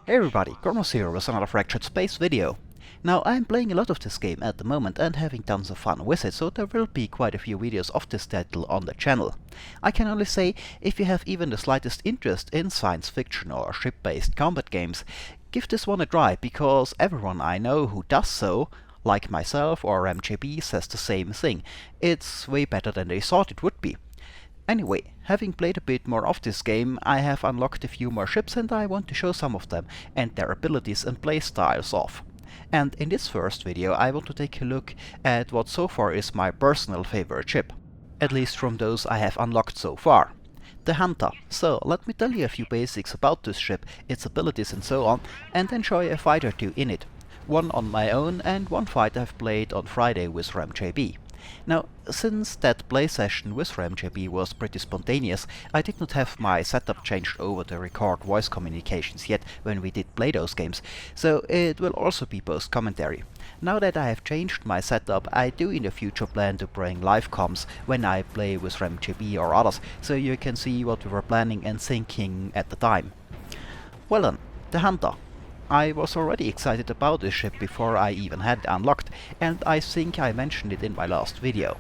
Hey everybody, Gormos here with another Fractured Space video. Now I'm playing a lot of this game at the moment and having tons of fun with it, so there will be quite a few videos of this title on the channel. I can only say, if you have even the slightest interest in science fiction or ship-based combat games, give this one a try, because everyone I know who does so, like myself or Ramjb, says the same thing. It's way better than they thought it would be. Anyway, having played a bit more of this game, I have unlocked a few more ships and I want to show some of them and their abilities and playstyles off. And in this first video I want to take a look at what so far is my personal favorite ship. At least from those I have unlocked so far. The Hunter. So let me tell you a few basics about this ship, its abilities and so on, and then show you a fight or two in it. One on my own and one fight I've played on Friday with Ramjb. Now, since that play session with Ramjb was pretty spontaneous, I did not have my setup changed over to record voice communications yet when we did play those games, so it will also be post commentary. Now that I have changed my setup, I do in the future plan to bring live comms when I play with Ramjb or others, so you can see what we were planning and thinking at the time. Well then, the Hunter. I was already excited about this ship before I even had it unlocked, and I think I mentioned it in my last video.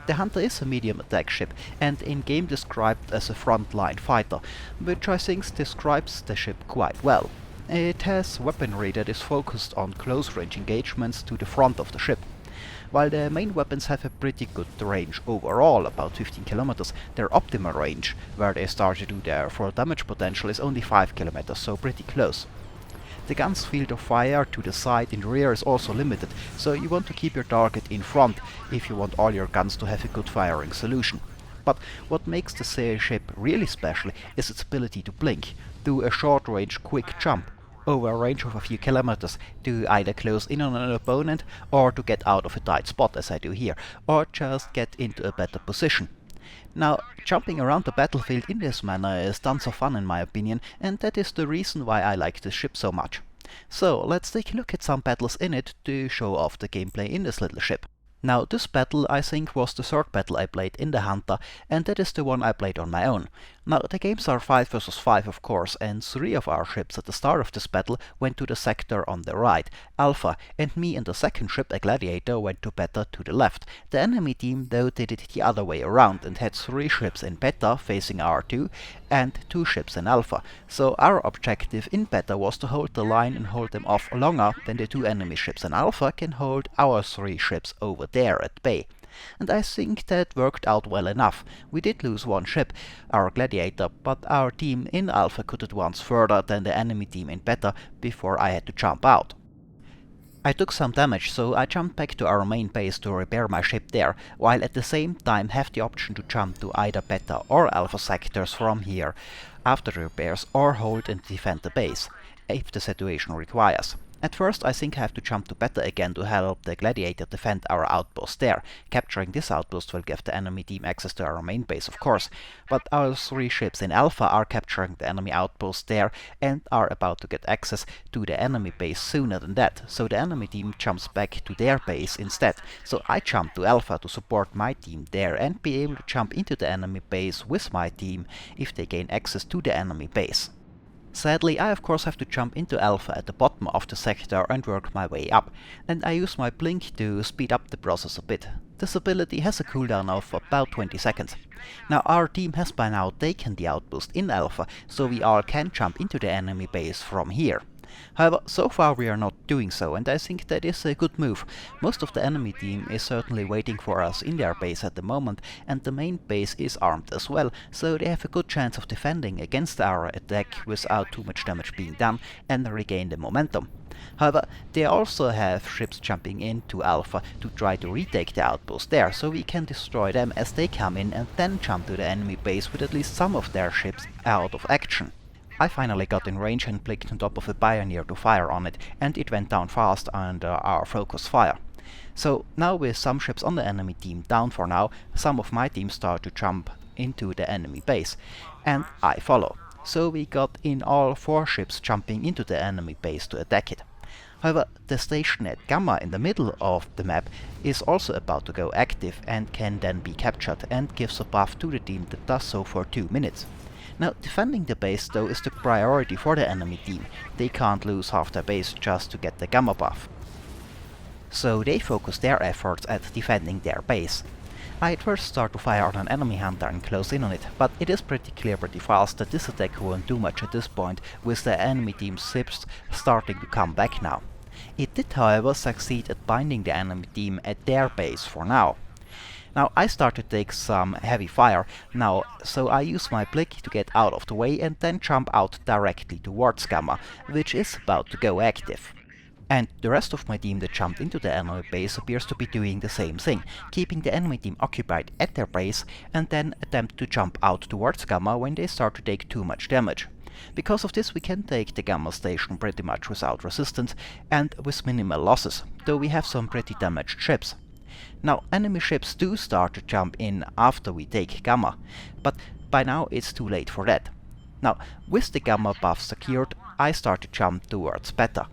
The Hunter is a medium attack ship, and in-game described as a frontline fighter, which I think describes the ship quite well. It has weaponry that is focused on close-range engagements to the front of the ship. While the main weapons have a pretty good range overall, about 15 kilometers, their optimal range, where they start to do their full damage potential, is only 5 kilometers, so pretty close. The gun's field of fire to the side and rear is also limited, so you want to keep your target in front if you want all your guns to have a good firing solution. But what makes the ship really special is its ability to blink, do a short-range quick jump over a range of a few kilometers to either close in on an opponent or to get out of a tight spot, as I do here, or just get into a better position. Now, jumping around the battlefield in this manner is tons of fun in my opinion, and that is the reason why I like this ship so much. So, let's take a look at some battles in it to show off the gameplay in this little ship. Now, this battle I think was the third battle I played in the Hunter, and that is the one I played on my own. Now, the games are 5 versus 5 of course, and 3 of our ships at the start of this battle went to the sector on the right, Alpha, and me and the second ship, a Gladiator, went to Beta to the left. The enemy team though did it the other way around and had 3 ships in Beta facing R2 and 2 ships in Alpha. So our objective in Beta was to hold the line and hold them off longer than the 2 enemy ships in Alpha can hold our 3 ships over there at bay. And I think that worked out well enough. We did lose 1 ship, our Gladiator, but our team in Alpha could advance further than the enemy team in Beta before I had to jump out. I took some damage, so I jumped back to our main base to repair my ship there, while at the same time have the option to jump to either Beta or Alpha sectors from here after the repairs, or hold and defend the base, if the situation requires. At first I think I have to jump to Beta again to help the Gladiator defend our outpost there. Capturing this outpost will give the enemy team access to our main base of course, but our 3 ships in Alpha are capturing the enemy outpost there and are about to get access to the enemy base sooner than that, so the enemy team jumps back to their base instead. So I jump to Alpha to support my team there and be able to jump into the enemy base with my team if they gain access to the enemy base. Sadly, I of course have to jump into Alpha at the bottom of the sector and work my way up, and I use my blink to speed up the process a bit. This ability has a cooldown of about 20 seconds. Now our team has by now taken the outpost in Alpha, so we all can jump into the enemy base from here. However, so far we are not doing so, and I think that is a good move. Most of the enemy team is certainly waiting for us in their base at the moment, and the main base is armed as well, so they have a good chance of defending against our attack without too much damage being done and regain the momentum. However, they also have ships jumping into Alpha to try to retake the outpost there, so we can destroy them as they come in and then jump to the enemy base with at least some of their ships out of action. I finally got in range and blinked on top of a Pioneer to fire on it, and it went down fast under our focus fire. So now with some ships on the enemy team down for now, some of my team start to jump into the enemy base, and I follow. So we got in all 4 ships jumping into the enemy base to attack it. However, the station at Gamma in the middle of the map is also about to go active and can then be captured and gives a buff to the team that does so for 2 minutes. Now, defending the base though is the priority for the enemy team. They can't lose half their base just to get the gamma buff. So they focus their efforts at defending their base. I at first start to fire on an enemy hunter and close in on it, but it is pretty clear pretty fast that this attack won't do much at this point, with the enemy team's ships starting to come back now. It did however succeed at binding the enemy team at their base for now. Now I start to take some heavy fire now, so I use my blick to get out of the way and then jump out directly towards Gamma, which is about to go active. And the rest of my team that jumped into the enemy base appears to be doing the same thing, keeping the enemy team occupied at their base and then attempt to jump out towards Gamma when they start to take too much damage. Because of this we can take the Gamma station pretty much without resistance and with minimal losses, though we have some pretty damaged ships. Now, enemy ships do start to jump in after we take Gamma, but by now it's too late for that. Now, with the Gamma buff secured, I start to jump towards Beta.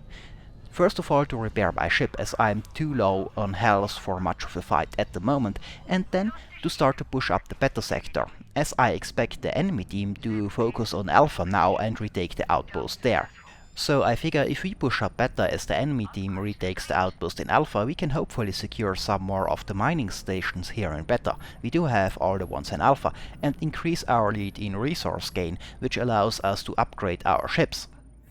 First of all to repair my ship, as I am too low on health for much of the fight at the moment, and then to start to push up the Beta sector, as I expect the enemy team to focus on Alpha now and retake the outpost there. So I figure if we push up Beta as the enemy team retakes the outpost in Alpha, we can hopefully secure some more of the mining stations here in Beta. We do have all the ones in Alpha, and increase our lead in resource gain, which allows us to upgrade our ships.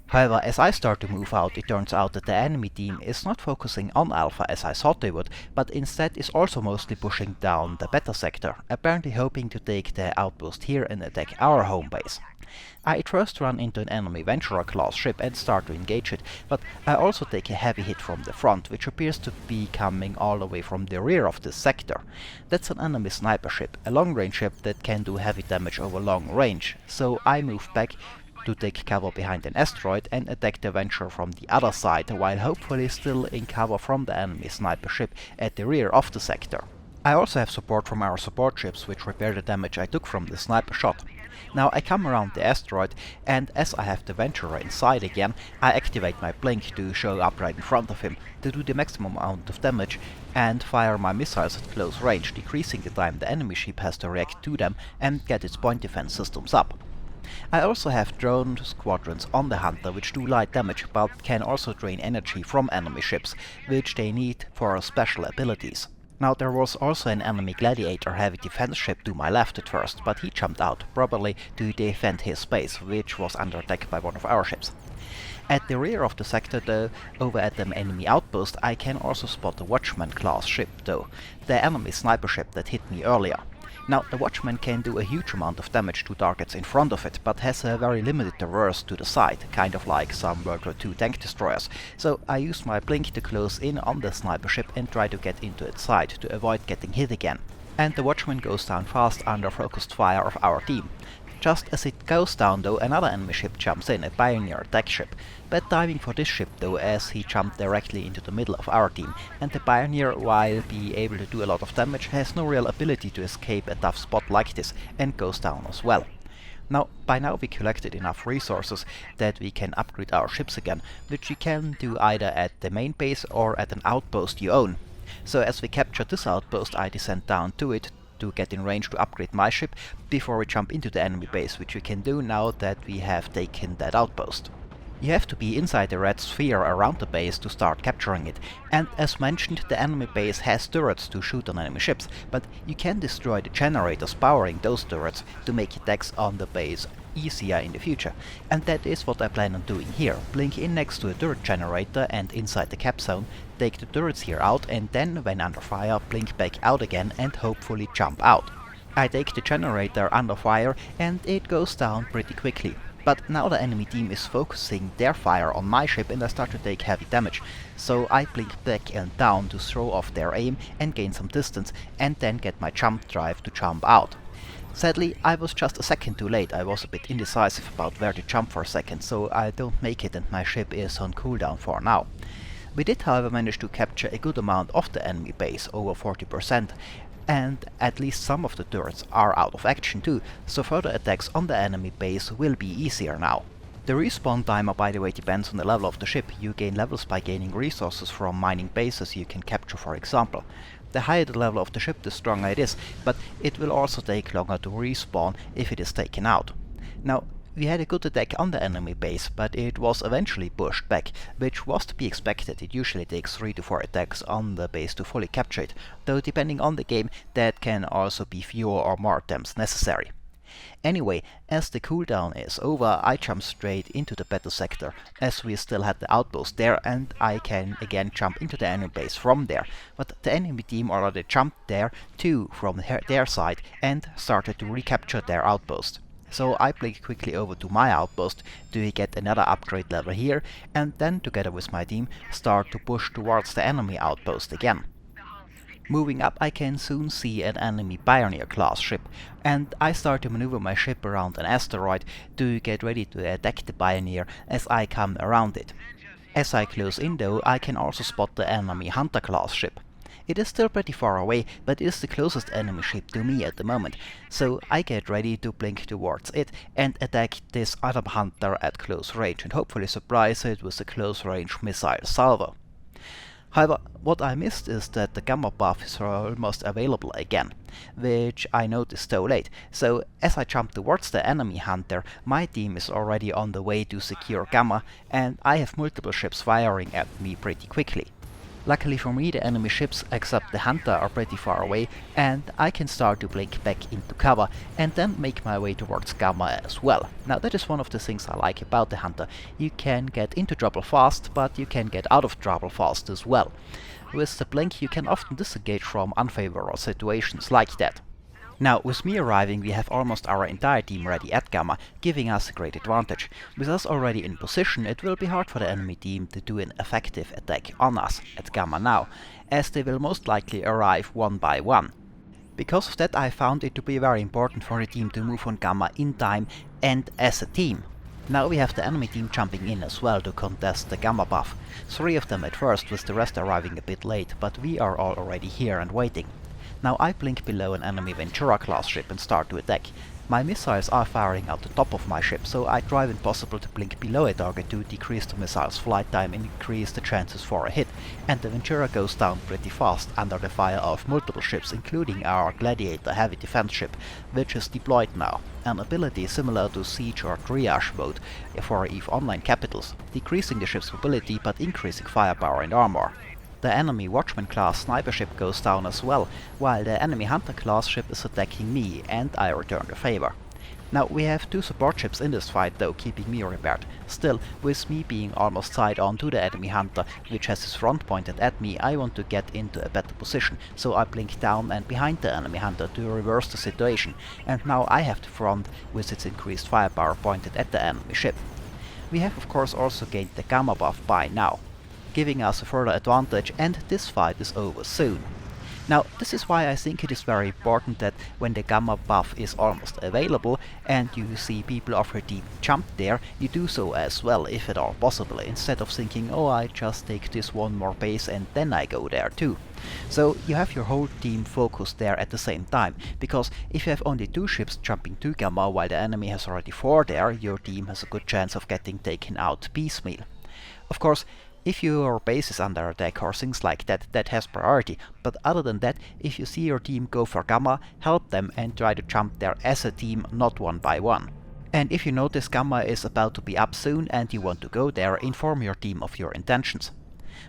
However, as I start to move out, it turns out that the enemy team is not focusing on Alpha as I thought they would, but instead is also mostly pushing down the Beta sector, apparently hoping to take the outpost here and attack our home base. I at first run into an enemy Venturer class ship and start to engage it, but I also take a heavy hit from the front, which appears to be coming all the way from the rear of this sector. That's an enemy sniper ship, a long-range ship that can do heavy damage over long range, so I move back to take cover behind an asteroid and attack the Venturer from the other side, while hopefully still in cover from the enemy sniper ship at the rear of the sector. I also have support from our support ships, which repair the damage I took from the sniper shot. Now I come around the asteroid, and as I have the Venturer inside again, I activate my blink to show up right in front of him, to do the maximum amount of damage, and fire my missiles at close range, decreasing the time the enemy ship has to react to them and get its point defense systems up. I also have drone squadrons on the Hunter which do light damage, but can also drain energy from enemy ships, which they need for special abilities. Now there was also an enemy Gladiator heavy defense ship to my left at first, but he jumped out, probably to defend his base, which was under attack by one of our ships. At the rear of the sector though, over at the enemy outpost, I can also spot the Watchman class ship though, the enemy sniper ship that hit me earlier. Now the Watchman can do a huge amount of damage to targets in front of it, but has a very limited traverse to the side, kind of like some World War II tank destroyers. So I use my blink to close in on the sniper ship and try to get into its side to avoid getting hit again. And the Watchman goes down fast under focused fire of our team. Just as it goes down though, another enemy ship jumps in, a Pioneer attack ship. Bad timing for this ship though, as he jumped directly into the middle of our team, and the Pioneer, while being able to do a lot of damage, has no real ability to escape a tough spot like this, and goes down as well. Now, by now we collected enough resources that we can upgrade our ships again, which we can do either at the main base or at an outpost you own. So as we capture this outpost, I descend down to it to get in range to upgrade my ship before we jump into the enemy base, which we can do now that we have taken that outpost. You have to be inside the red sphere around the base to start capturing it, and as mentioned, the enemy base has turrets to shoot on enemy ships, but you can destroy the generators powering those turrets to make attacks on the base easier in the future, and that is what I plan on doing here. Blink in next to a turret generator and inside the cap zone, take the turrets here out, and then when under fire blink back out again and hopefully jump out. I take the generator under fire and it goes down pretty quickly. But now the enemy team is focusing their fire on my ship and I start to take heavy damage, so I blink back and down to throw off their aim and gain some distance, and then get my jump drive to jump out. Sadly, I was just a second too late. I was a bit indecisive about where to jump for a second, so I don't make it and my ship is on cooldown for now. We did however manage to capture a good amount of the enemy base, over 40%, and at least some of the turrets are out of action too, so further attacks on the enemy base will be easier now. The respawn timer by the way depends on the level of the ship. You gain levels by gaining resources from mining bases you can capture, for example. The higher the level of the ship, the stronger it is, but it will also take longer to respawn if it is taken out. Now, we had a good attack on the enemy base, but it was eventually pushed back, which was to be expected. It usually takes 3 to 4 attacks on the base to fully capture it, though depending on the game that can also be fewer or more attempts necessary. Anyway, as the cooldown is over, I jump straight into the battle sector, as we still had the outpost there, and I can again jump into the enemy base from there. But the enemy team already jumped there too from their side and started to recapture their outpost. So I blink quickly over to my outpost to get another upgrade level here, and then together with my team start to push towards the enemy outpost again. Moving up, I can soon see an enemy Pioneer class ship, and I start to maneuver my ship around an asteroid to get ready to attack the Pioneer as I come around it. As I close in though, I can also spot the enemy Hunter class ship. It is still pretty far away, but it is the closest enemy ship to me at the moment, so I get ready to blink towards it and attack this other Hunter at close range and hopefully surprise it with a close range missile salvo. However, what I missed is that the gamma buff is almost available again, which I noticed so late, so as I jump towards the enemy hunter, my team is already on the way to secure gamma, and I have multiple ships firing at me pretty quickly. Luckily for me, the enemy ships except the hunter are pretty far away, and I can start to blink back into cover and then make my way towards gamma as well. Now that is one of the things I like about the hunter. You can get into trouble fast, but you can get out of trouble fast as well. With the blink you can often disengage from unfavorable situations like that. Now, with me arriving, we have almost our entire team ready at Gamma, giving us a great advantage. With us already in position, it will be hard for the enemy team to do an effective attack on us at Gamma now, as they will most likely arrive one by one. Because of that, I found it to be very important for the team to move on Gamma in time and as a team. Now we have the enemy team jumping in as well to contest the Gamma buff. 3 of them at first, with the rest arriving a bit late, but we are all already here and waiting. Now I blink below an enemy Ventura class ship and start to attack. My missiles are firing out the top of my ship, so I try when possible to blink below a target to decrease the missile's flight time and increase the chances for a hit, and the Ventura goes down pretty fast under the fire of multiple ships, including our Gladiator heavy defense ship, which is deployed now, an ability similar to Siege or Triage mode for EVE Online capitals, decreasing the ship's mobility but increasing firepower and armor. The enemy Watchman class sniper ship goes down as well, while the enemy Hunter class ship is attacking me, and I return the favor. Now we have 2 support ships in this fight though, keeping me repaired. Still, with me being almost side on to the enemy Hunter, which has his front pointed at me, I want to get into a better position, so I blink down and behind the enemy Hunter to reverse the situation, and now I have the front with its increased firepower pointed at the enemy ship. We have of course also gained the Gamma buff by now, giving us a further advantage, and this fight is over soon. Now, this is why I think it is very important that when the Gamma buff is almost available and you see people of your team jump there, you do so as well, if at all possible, instead of thinking, oh, I just take this one more base and then I go there too. So you have your whole team focused there at the same time, because if you have only 2 ships jumping to Gamma while the enemy has already 4 there, your team has a good chance of getting taken out piecemeal. Of course, if your base is under attack or things like that, that has priority, but other than that, if you see your team go for Gamma, help them and try to jump there as a team, not one by one. And if you notice Gamma is about to be up soon and you want to go there, inform your team of your intentions.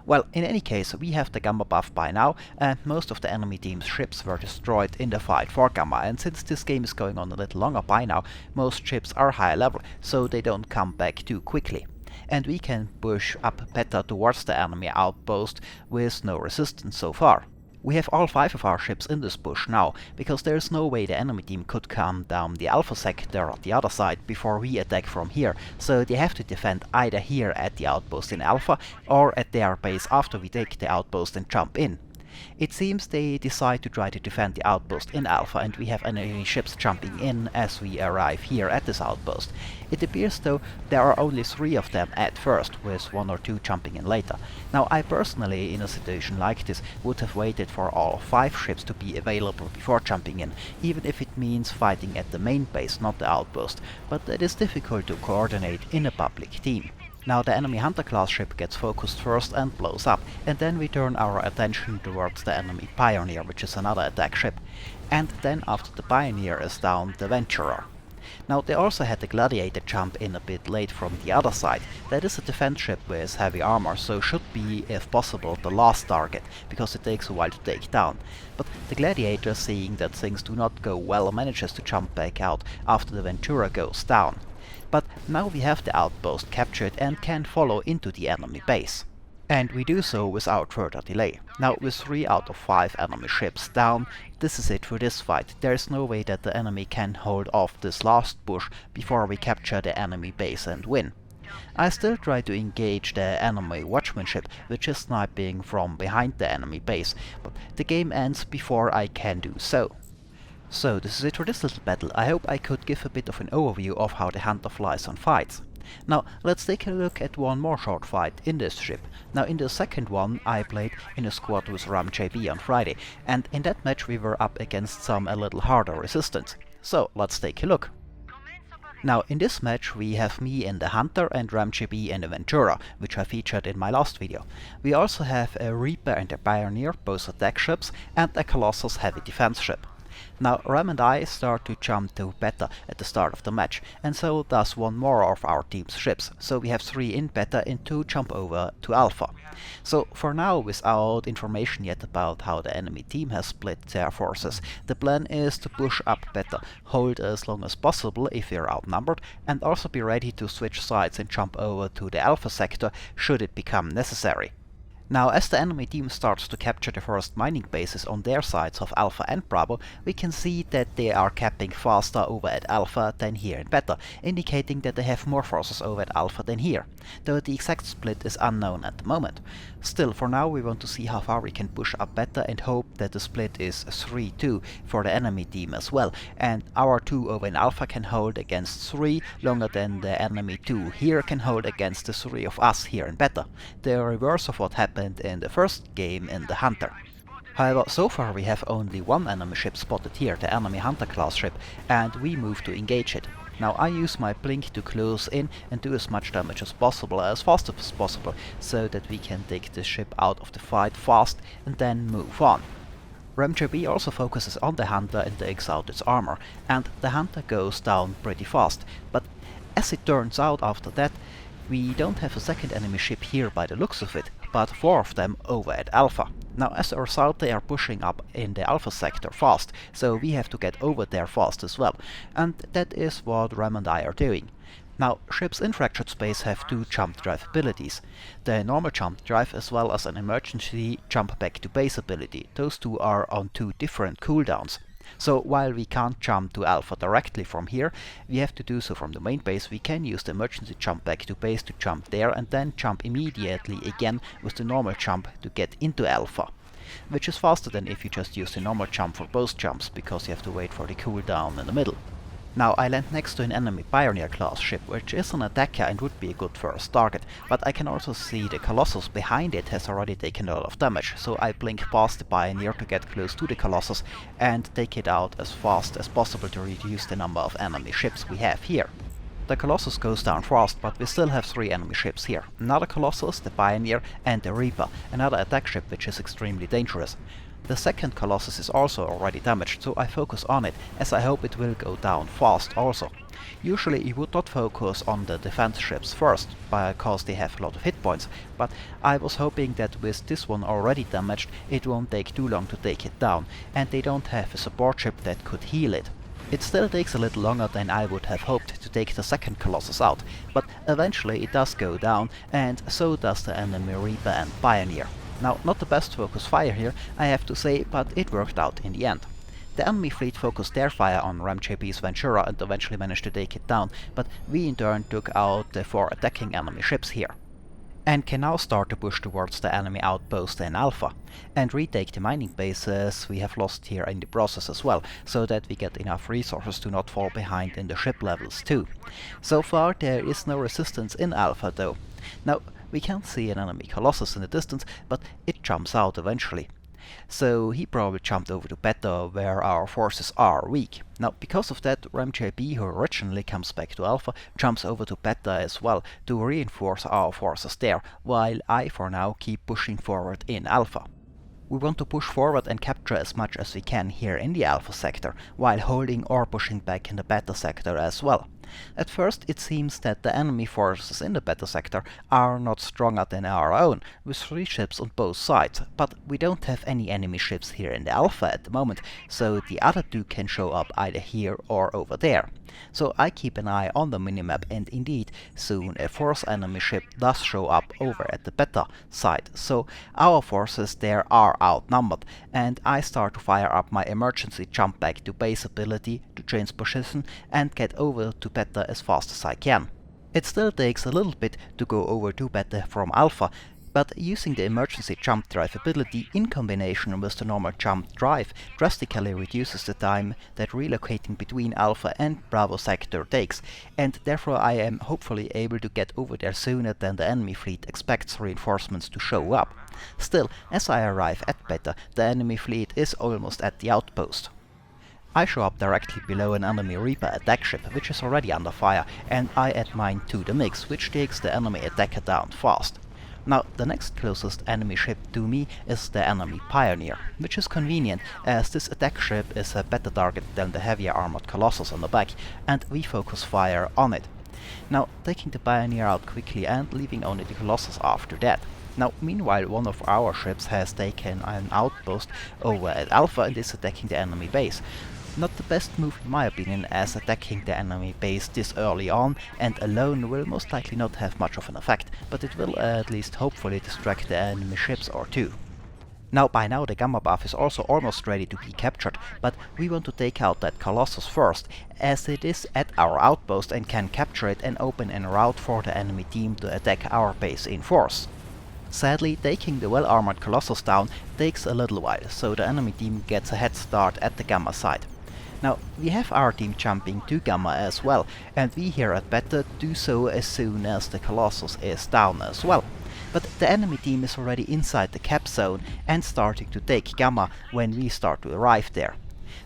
Well, in any case, we have the Gamma buff by now, and most of the enemy team's ships were destroyed in the fight for Gamma, and since this game is going on a little longer by now, most ships are higher level, so they don't come back too quickly. And we can push up better towards the enemy outpost with no resistance so far. We have all 5 of our ships in this push now, because there is no way the enemy team could come down the Alpha sector on the other side before we attack from here, so they have to defend either here at the outpost in Alpha or at their base after we take the outpost and jump in. It seems they decide to try to defend the outpost in Alpha, and we have enemy ships jumping in as we arrive here at this outpost. It appears though there are only 3 of them at first, with 1 or 2 jumping in later. Now I personally, in a situation like this, would have waited for all 5 ships to be available before jumping in, even if it means fighting at the main base, not the outpost, but it is difficult to coordinate in a public team. Now the enemy Hunter class ship gets focused first and blows up, and then we turn our attention towards the enemy Pioneer, which is another attack ship. And then after the Pioneer is down, the Venturer. Now they also had the Gladiator jump in a bit late from the other side. That is a defense ship with heavy armor, so should be, if possible, the last target, because it takes a while to take down. But the Gladiator, seeing that things do not go well, manages to jump back out after the Ventura goes down. But now we have the outpost captured and can follow into the enemy base. And we do so without further delay. Now with 3 out of 5 enemy ships down, this is it for this fight. There is no way that the enemy can hold off this last push before we capture the enemy base and win. I still try to engage the enemy watchman ship, which is sniping from behind the enemy base, but the game ends before I can do so. So this is it for this little battle. I hope I could give a bit of an overview of how the Hunter flies on fights. Now let's take a look at one more short fight in this ship. Now in the second one I played in a squad with Ramjb on Friday, and in that match we were up against some a little harder resistance. So let's take a look. Now in this match we have me in the Hunter and Ramjb in the Ventura, which I featured in my last video. We also have a Reaper and a Pioneer, both attack ships, and a Colossus heavy defense ship. Now Ram and I start to jump to beta at the start of the match, and so does one more of our team's ships, so we have 3 in beta and 2 jump over to alpha. So for now, without information yet about how the enemy team has split their forces, the plan is to push up beta, hold as long as possible if we are outnumbered, and also be ready to switch sides and jump over to the alpha sector should it become necessary. Now, as the enemy team starts to capture the first mining bases on their sides of Alpha and Bravo, we can see that they are capping faster over at Alpha than here in Beta, indicating that they have more forces over at Alpha than here, though the exact split is unknown at the moment. Still, for now we want to see how far we can push up Beta and hope that the split is 3-2 for the enemy team as well, and our 2 over in Alpha can hold against 3 longer than the enemy 2 here can hold against the 3 of us here in Beta. The reverse of what happened in the first game in the Hunter. However, so far we have only 1 enemy ship spotted here, the enemy Hunter class ship, and we move to engage it. Now I use my blink to close in and do as much damage as possible, as fast as possible, so that we can take the ship out of the fight fast and then move on. Ramjb also focuses on the Hunter and takes out its armor, and the Hunter goes down pretty fast, but as it turns out after that, we don't have a second enemy ship here by the looks of it, but 4 of them over at Alpha. Now as a result they are pushing up in the Alpha sector fast, so we have to get over there fast as well, and that is what Ram and I are doing. Now ships in fractured space have 2 jump drive abilities, the normal jump drive as well as an emergency jump back to base ability. Those 2 are on 2 different cooldowns. So while we can't jump to Alpha directly from here, we have to do so from the main base. We can use the emergency jump back to base to jump there and then jump immediately again with the normal jump to get into Alpha, which is faster than if you just use the normal jump for both jumps, because you have to wait for the cooldown in the middle. Now I land next to an enemy Pioneer class ship, which is an attacker and would be a good first target, but I can also see the Colossus behind it has already taken a lot of damage, so I blink past the Pioneer to get close to the Colossus and take it out as fast as possible to reduce the number of enemy ships we have here. The Colossus goes down fast, but we still have 3 enemy ships here. Another Colossus, the Pioneer and the Reaper, another attack ship which is extremely dangerous. The second Colossus is also already damaged, so I focus on it, as I hope it will go down fast also. Usually you would not focus on the defense ships first, because they have a lot of hit points, but I was hoping that with this one already damaged, it won't take too long to take it down, and they don't have a support ship that could heal it. It still takes a little longer than I would have hoped to take the second Colossus out, but eventually it does go down, and so does the enemy Reaper and Pioneer. Now, not the best focus fire here, I have to say, but it worked out in the end. The enemy fleet focused their fire on Ramjb's Ventura and eventually managed to take it down, but we in turn took out the 4 attacking enemy ships here, and can now start to push towards the enemy outpost in Alpha, and retake the mining bases we have lost here in the process as well, so that we get enough resources to not fall behind in the ship levels too. So far there is no resistance in Alpha though. Now, we can see an enemy Colossus in the distance, but it jumps out eventually. So he probably jumped over to Beta, where our forces are weak. Now, because of that, Ramjb, who originally comes back to Alpha, jumps over to Beta as well to reinforce our forces there, while I for now keep pushing forward in Alpha. We want to push forward and capture as much as we can here in the Alpha sector, while holding or pushing back in the Beta sector as well. At first it seems that the enemy forces in the Beta sector are not stronger than our own, with 3 ships on both sides, but we don't have any enemy ships here in the Alpha at the moment, so the other 2 can show up either here or over there. So I keep an eye on the minimap, and indeed soon a 4th enemy ship does show up over at the Beta side, so our forces there are outnumbered, and I start to fire up my emergency jump back to base ability to change position and get over to Beta as fast as I can. It still takes a little bit to go over to Beta from Alpha, but using the emergency jump drive ability in combination with the normal jump drive drastically reduces the time that relocating between Alpha and Bravo sector takes, and therefore I am hopefully able to get over there sooner than the enemy fleet expects reinforcements to show up. Still, as I arrive at Beta, the enemy fleet is almost at the outpost. I show up directly below an enemy Reaper attack ship, which is already under fire, and I add mine to the mix, which takes the enemy attacker down fast. Now, the next closest enemy ship to me is the enemy Pioneer, which is convenient as this attack ship is a better target than the heavier armored Colossus on the back, and we focus fire on it. Now, taking the Pioneer out quickly and leaving only the Colossus after that. Now, meanwhile, one of our ships has taken an outpost over at Alpha and is attacking the enemy base. Not the best move in my opinion, as attacking the enemy base this early on and alone will most likely not have much of an effect, but it will at least hopefully distract the enemy ships or 2. Now, by now the Gamma buff is also almost ready to be captured, but we want to take out that Colossus first, as it is at our outpost and can capture it and open a route for the enemy team to attack our base in force. Sadly, taking the well-armored Colossus down takes a little while, so the enemy team gets a head start at the Gamma side. Now, we have our team jumping to Gamma as well, and we here at Beta do so as soon as the Colossus is down as well. But the enemy team is already inside the cap zone and starting to take Gamma when we start to arrive there.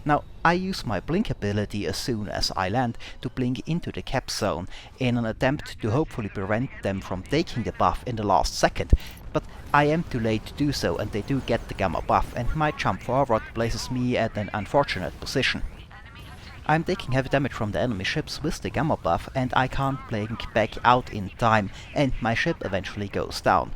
Now, I use my blink ability as soon as I land to blink into the cap zone in an attempt to hopefully prevent them from taking the buff in the last second, but I am too late to do so and they do get the Gamma buff, and my jump forward places me at an unfortunate position. I'm taking heavy damage from the enemy ships with the Gamma buff, and I can't blink back out in time, and my ship eventually goes down.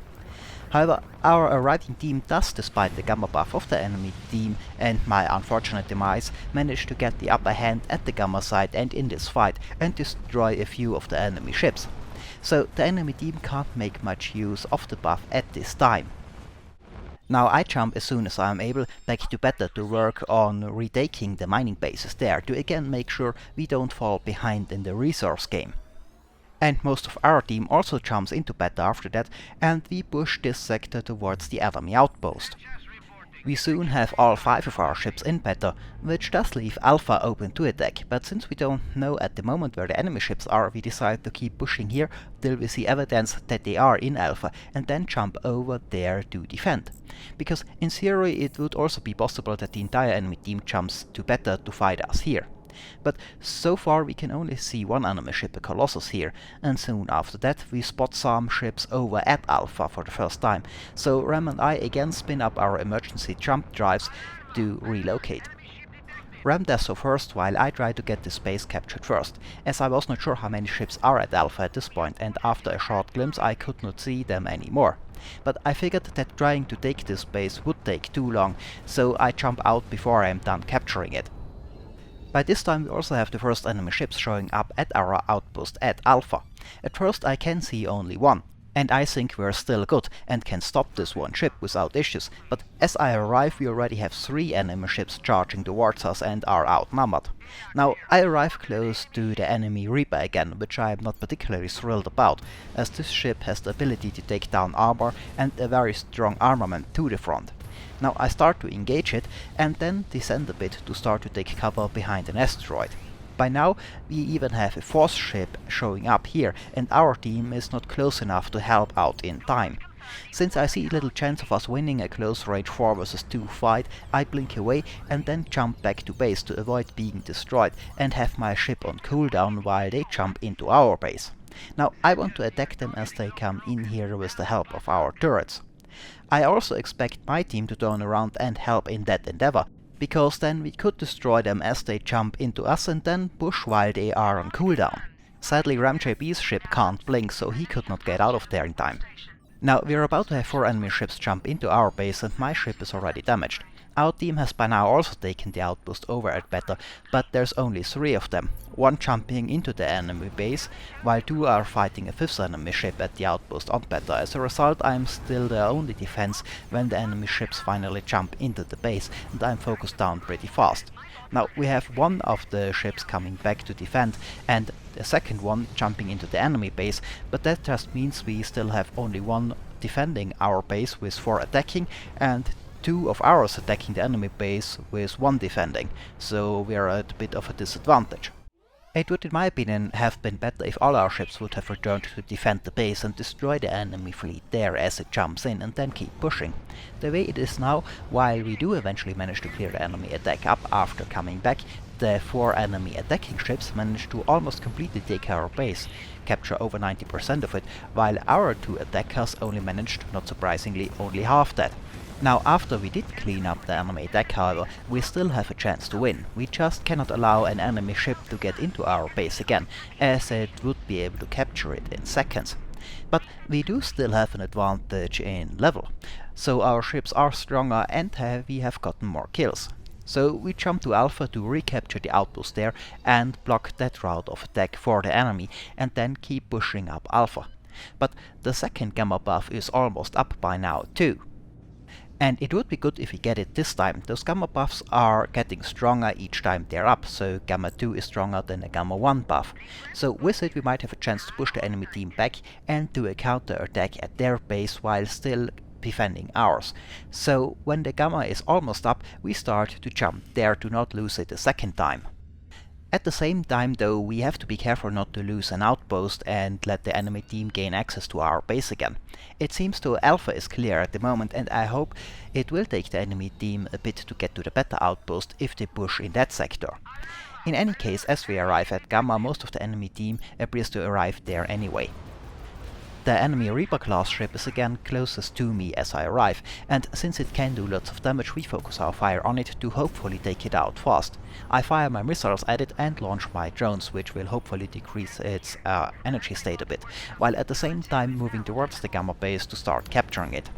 However, our arriving team does, despite the Gamma buff of the enemy team and my unfortunate demise, manage to get the upper hand at the Gamma side and in this fight and destroy a few of the enemy ships. So the enemy team can't make much use of the buff at this time. Now I jump as soon as I am able back to Beta to work on retaking the mining bases there to again make sure we don't fall behind in the resource game. And most of our team also jumps into Beta after that, and we push this sector towards the enemy outpost. We soon have all 5 of our ships in Beta, which does leave Alpha open to attack, but since we don't know at the moment where the enemy ships are, we decide to keep pushing here till we see evidence that they are in Alpha, and then jump over there to defend. Because in theory it would also be possible that the entire enemy team jumps to Beta to fight us here. But so far we can only see one enemy ship, a Colossus here, and soon after that we spot some ships over at Alpha for the first time, so Ram and I again spin up our emergency jump drives to relocate. Ram does so first, while I try to get the space captured first, as I was not sure how many ships are at Alpha at this point, and after a short glimpse I could not see them anymore. But I figured that trying to take this base would take too long, so I jump out before I am done capturing it. By this time we also have the first enemy ships showing up at our outpost at Alpha. At first I can see only one, and I think we're still good and can stop this one ship without issues, but as I arrive we already have 3 enemy ships charging towards us and are outnumbered. Now I arrive close to the enemy Reaper again, which I am not particularly thrilled about, as this ship has the ability to take down armor and a very strong armament to the front. Now I start to engage it and then descend a bit to start to take cover behind an asteroid. By now we even have a 4th ship showing up here, and our team is not close enough to help out in time. Since I see little chance of us winning a close range 4 vs 2 fight, I blink away and then jump back to base to avoid being destroyed and have my ship on cooldown while they jump into our base. Now I want to attack them as they come in here with the help of our turrets. I also expect my team to turn around and help in that endeavor, because then we could destroy them as they jump into us and then push while they are on cooldown. Sadly, Ramjb's ship can't blink, so he could not get out of there in time. Now, we're about to have 4 enemy ships jump into our base and my ship is already damaged. Our team has by now also taken the outpost over at Beta, but there's only 3 of them, 1 jumping into the enemy base, while 2 are fighting a 5th enemy ship at the outpost on Beta. As a result, I'm still the only defense when the enemy ships finally jump into the base, and I'm focused down pretty fast. Now, we have 1 of the ships coming back to defend, and the second one jumping into the enemy base, but that just means we still have only 1 defending our base with 4 attacking, and 2 of ours attacking the enemy base with 1 defending, so we are at a bit of a disadvantage. It would, in my opinion, have been better if all our ships would have returned to defend the base and destroy the enemy fleet there as it jumps in and then keep pushing. The way it is now, while we do eventually manage to clear the enemy attack up after coming back, the 4 enemy attacking ships manage to almost completely take our base, capture over 90% of it, while our 2 attackers only managed, not surprisingly, only half that. Now, after we did clean up the enemy attack, however, we still have a chance to win. We just cannot allow an enemy ship to get into our base again, as it would be able to capture it in seconds. But we do still have an advantage in level, so our ships are stronger and we have gotten more kills. So we jump to Alpha to recapture the outpost there and block that route of attack for the enemy, and then keep pushing up Alpha. But the second Gamma buff is almost up by now too. And it would be good if we get it this time. Those Gamma buffs are getting stronger each time they're up, so Gamma 2 is stronger than a Gamma 1 buff. So with it we might have a chance to push the enemy team back and do a counter attack at their base while still defending ours. So when the Gamma is almost up, we start to jump there to not lose it a second time. At the same time though, we have to be careful not to lose an outpost and let the enemy team gain access to our base again. It seems though Alpha is clear at the moment, and I hope it will take the enemy team a bit to get to the Beta outpost if they push in that sector. In any case, as we arrive at Gamma, most of the enemy team appears to arrive there anyway. The enemy Reaper class ship is again closest to me as I arrive, and since it can do lots of damage, we focus our fire on it to hopefully take it out fast. I fire my missiles at it and launch my drones, which will hopefully decrease its energy state a bit, while at the same time moving towards the Gamma base to start capturing it.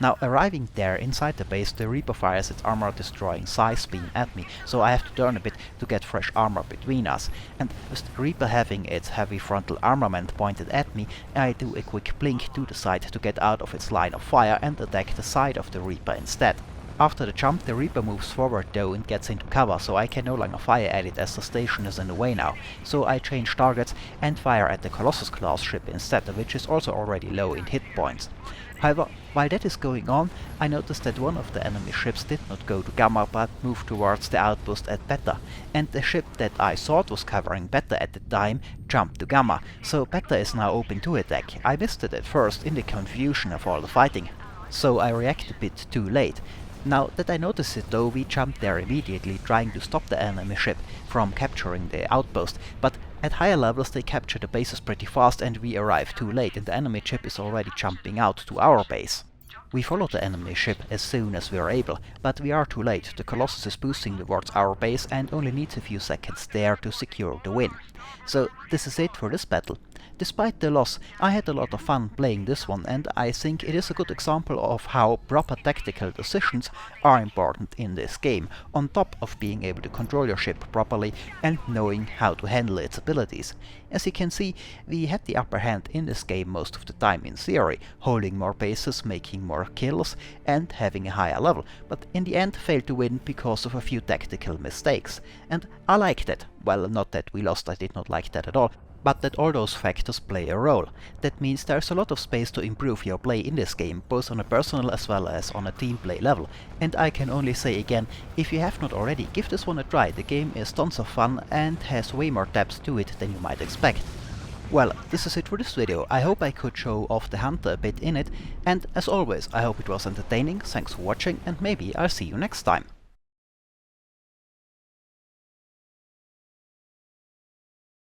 Now, arriving there inside the base, the Reaper fires its armor-destroying Size beam at me, so I have to turn a bit to get fresh armor between us. And with the Reaper having its heavy frontal armament pointed at me, I do a quick blink to the side to get out of its line of fire and attack the side of the Reaper instead. After the jump, the Reaper moves forward though and gets into cover, so I can no longer fire at it as the station is in the way now. So I change targets and fire at the Colossus class ship instead, which is also already low in hit points. However, while that is going on, I noticed that one of the enemy ships did not go to Gamma but moved towards the outpost at Beta, and the ship that I thought was covering Beta at the time jumped to Gamma, so Beta is now open to attack. I missed it at first in the confusion of all the fighting, so I react a bit too late. Now that I notice it though, we jump there immediately, trying to stop the enemy ship from capturing the outpost, but at higher levels they capture the bases pretty fast and we arrive too late, and the enemy ship is already jumping out to our base. We follow the enemy ship as soon as we are able, but we are too late. The Colossus is boosting towards our base and only needs a few seconds there to secure the win. So this is it for this battle. Despite the loss, I had a lot of fun playing this one, and I think it is a good example of how proper tactical decisions are important in this game, on top of being able to control your ship properly and knowing how to handle its abilities. As you can see, we had the upper hand in this game most of the time in theory, holding more bases, making more kills and having a higher level, but in the end failed to win because of a few tactical mistakes. And I like that. Well, not that we lost, I did not like that at all, but that all those factors play a role. That means there's a lot of space to improve your play in this game, both on a personal as well as on a team play level. And I can only say again, if you have not already, give this one a try. The game is tons of fun and has way more depth to it than you might expect. Well, this is it for this video. I hope I could show off the Hunter a bit in it, and as always, I hope it was entertaining. Thanks for watching, and maybe I'll see you next time.